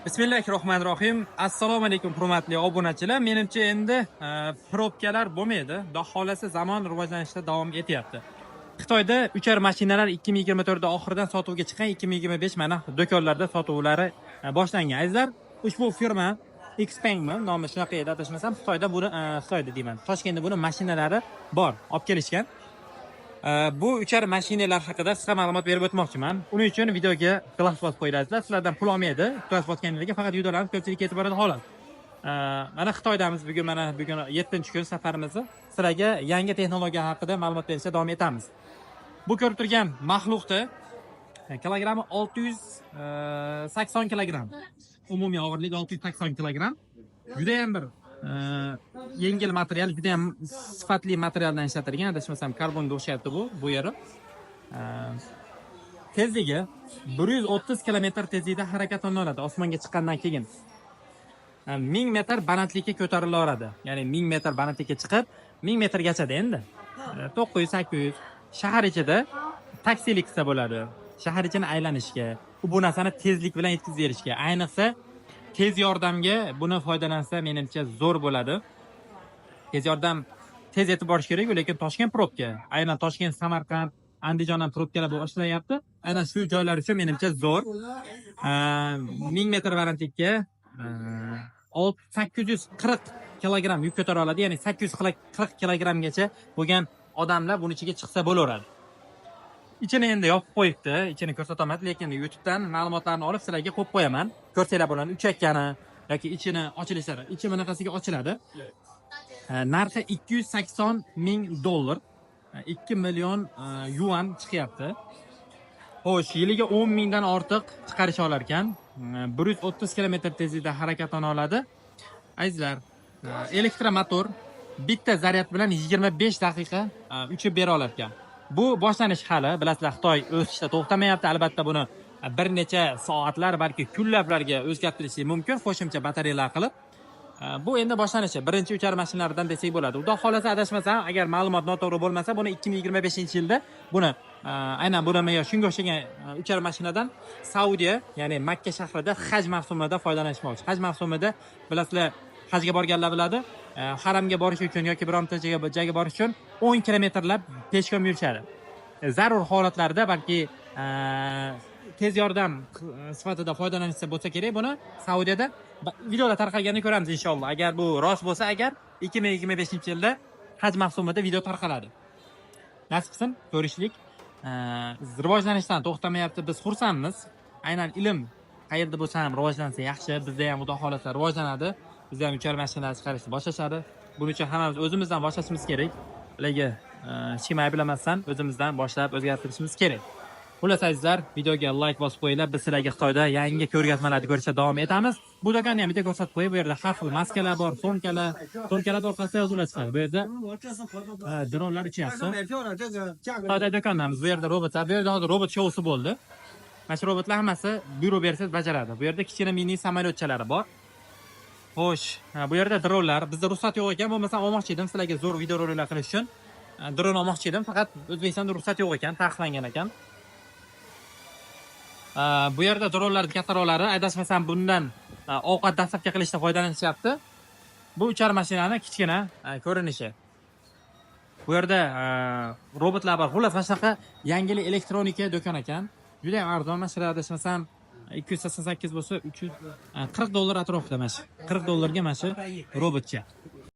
Bismillahirrohmanirrohim. Assalomu alaykum hurmatli obunachilar. Menimcha endi probkalar bo'lmaydi. Xudo xolasa zamon rivojlanishda davom etyapti. Xitoyda uchar mashinalar 2024 oxiridan sotuvga chiqqan, 2025 mana do'konlarda sotuvlari boshlangan. Azizlar, ushbu firma Xpengmi nomi shunaqa edi adashmasam, Xitoyda buni Xitoyda deyman. Toshkentda buni mashinalari bor, olib kelishgan. Bu uchar mashinalar haqida qisqa ma'lumot berib o'tmoqchiman. Uning uchun videoga glass bosib qo'yasizlar. Sizlardan pul olmaydi. Glass bosganlarga faqat videolarni ko'pchilik e'tib beradi xolos. Mana Xitoydamiz bugun 7-kun safarimizni. Sizlarga yangi texnologiya haqida ma'lumot berishda davom etamiz. Bu ko'rib turgan maxluqda kilogrammi 680 kilogramm. Umumiy og'irligi 680 kilogramm. Juda ham bir yengil material, juda ham sifatli materialdan ishlatilgan. Adashmasam karbonga o'xshayapti bu yeri. Tezligi 130 km tezlikda harakat oladi osmonga chiqqandan keyin. 1000 metr balandlikka ko'tarila oladi. Ya'ni 1000 metr balandlikka chiqib, 1000 metrgacha endi. 900-800 shahar ichida taksilik qilsa bo'ladi. Shahar ichini aylanishga, bu narsani tezlik bilan yetkazib berishga, ayniqsa tez yordamga buni foydalansa menimcha zo'r bo'ladi. Tez yordam tez yetib borish kerak, lekin Toshkent probka, aynan Toshkent, Samarqand, Andijondan probkalar boshlayapti. Aynan shu joylar uchun menimcha zo'r. 1000 metr balandlikka 840 kilogramm yuk ko'tara oladi, ya'ni 840 kilogrammgacha bo'lgan odamlar buni ichiga chiqsa bo'laveradi. Ichini endi yopib qo'yibdi, ichini ko'rsataman, lekin YouTubedan ma'lumotlarni olib sizlarga qo'yib qo'yaman. Ko'rsanglar bo'ladi, uchakkani yoki ichini ochilishlari. Ichi bunaqasiga ochiladi. Narxi $280,000, 2 million yuan chiqyapti. Xo'sh, yiliga 10 mingdan ortiq chiqarish olar ekan. 130 km tezlikda harakatlana oladi. Azizlar, elektromotor bitta zaryad bilan 25 daqiqa uchib bera olar ekan. Bu boshlanish hali, bilasizlar, Xitoy o'sishda to'xtamayapti. Albatta buni bir necha soatlar, balki kunlarga o'zgartirishi mumkin, qo'shimcha batareyalar qilib. Bu endi boshlanishi, birinchi uchar mashinalaridan desak bo'ladi. Xudo xolasa adashmasam, agar ma'lumot noto'g'ri bo'lmasa, buni 2025-yilda buni aynan buni shunga o'xshagan uchar mashinadan Saudiya, ya'ni Makka shahrida haj mavsumida foydalanishmoqchi. Haj mavsumida bilasizlar, hajga borganlar biladi. Haramga borish uchun yoki bironta joyga borish uchun 10 kilometrlab peshkom yurishadi. Zarur holatlarda balki tez yordam sifatida foydalanishsa bo'lsa kerak, buni Saudiyada videolar tarqalganini ko'ramiz inshaalloh. Agar bu rost bo'lsa, agar 2025-yilda haj mavsumida video tarqaladi. Nasib qilsin, ko'rishlik. Rivojlanishdan to'xtamayapti, biz xursandmiz. Aynan ilm qayerda bo'lsa ham rivojlansa yaxshi, bizda ham xudo xolasa rivojlanadi. Biz ham uchar mashinalar chiqarishni boshlashadi. Buning uchun hammamiz o'zimizdan boshlashimiz kerak. Ularga hech kim ayblamasdan o'zimizdan boshlab o'zgartirishimiz kerak. Xullas azizlar, videoga like bosib qo'yinglar. Biz sizlarga Xitoyda yangi ko'rgazmalarni ko'rishda davom etamiz. Bu do'konni ham bitta ko'rsatib qo'yib, bu yerda har xil maskalar bor, so'mkalar orqasida yozuvlar chiqadi. Bu yerda dronlar uchyapti. Xitoyda do'konnamiz. Bu yerda robotlar, bu yerda hozir robot shousi bo'ldi. Mana shu robotlar hammasi buyruq bersangiz bajaradi. Bu yerda kichkina mini samolyotchalari bor. Xo'sh, bu yerda dronlar, bizda ruxsat yo'q ekan, bo'lmasa olmoqchi edim sizlarga zo'r video roliklar qilish uchun. Dron olmoqchi edim, faqat O'zbekistonda ruxsat yo'q ekan, taqiqlangan ekan. Bu yerda dronlar kattaroqlari, adashmasam bundan ovqat dastlabki qilishda foydalanishyapti. Bu uchar mashinani kichkina ko'rinishi. Bu yerda robotlar bor. Xullas, mana shunaqa yangi elektronika do'kon ekan. Juda ham arzon, mana shu adashmasam 288 bo'lsa $340 atrofida mana shu. $40 ga mana shu robotcha.